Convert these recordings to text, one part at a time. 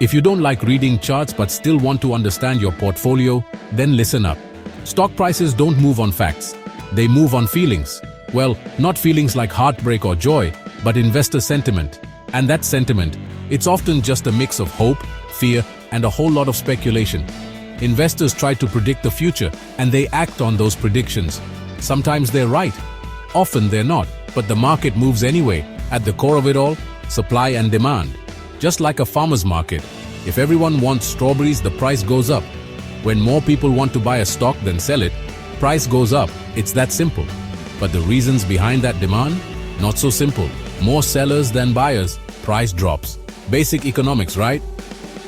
If you don't like reading charts but still want to understand your portfolio, then listen up. Stock prices don't move on facts. They move on feelings. Well, not feelings like heartbreak or joy, but investor sentiment. And that sentiment, it's often just a mix of hope, fear, and a whole lot of speculation. Investors try to predict the future, and they act on those predictions. Sometimes they're right. Often they're not, but the market moves anyway. At the core of it all, supply and demand. Just like a farmer's market, if everyone wants strawberries, the price goes up. When more people want to buy a stock than sell it, price goes up. It's that simple. But the reasons behind that demand? Not so simple. More sellers than buyers, price drops. Basic economics, right?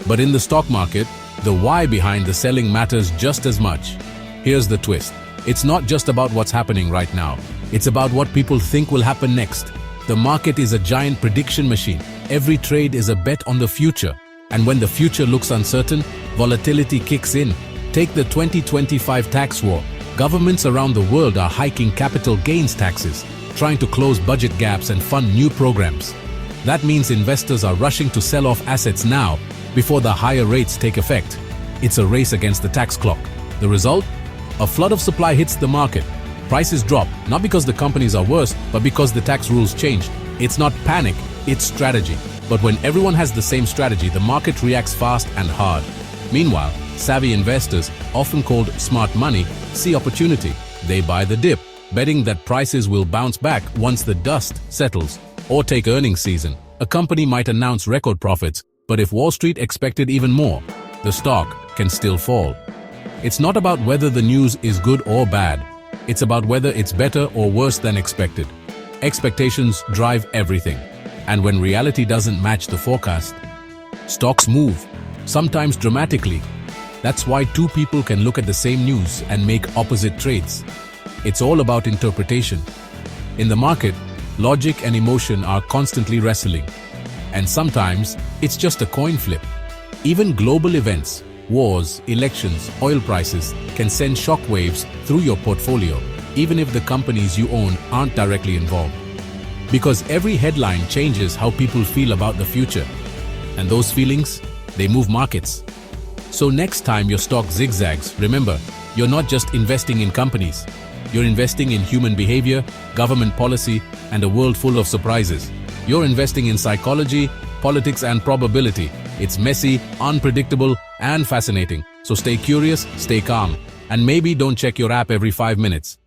But in the stock market, the why behind the selling matters just as much. Here's the twist. It's not just about what's happening right now. It's about what people think will happen next. The market is a giant prediction machine. Every trade is a bet on the future. And when the future looks uncertain, volatility kicks in. Take the 2025 tax war. Governments around the world are hiking capital gains taxes, trying to close budget gaps and fund new programs. That means investors are rushing to sell off assets now before the higher rates take effect. It's a race against the tax clock. The result? A flood of supply hits the market. Prices drop, not because the companies are worse, but because the tax rules changed. It's not panic, it's strategy. But when everyone has the same strategy, the market reacts fast and hard. Meanwhile, savvy investors, often called smart money, see opportunity. They buy the dip, betting that prices will bounce back once the dust settles. Or take earnings season. A company might announce record profits, but if Wall Street expected even more, the stock can still fall. It's not about whether the news is good or bad. It's about whether it's better or worse than expected. Expectations drive everything. And when reality doesn't match the forecast, stocks move, sometimes dramatically. That's why two people can look at the same news and make opposite trades. It's all about interpretation. In the market, logic and emotion are constantly wrestling. And sometimes, it's just a coin flip. Even global events, wars, elections, oil prices can send shockwaves through your portfolio, even if the companies you own aren't directly involved. Because every headline changes how people feel about the future. And those feelings, they move markets. So next time your stock zigzags, remember, you're not just investing in companies. You're investing in human behavior, government policy, and a world full of surprises. You're investing in psychology, politics, and probability. It's messy, unpredictable, and fascinating. So stay curious, stay calm, and maybe don't check your app every 5 minutes.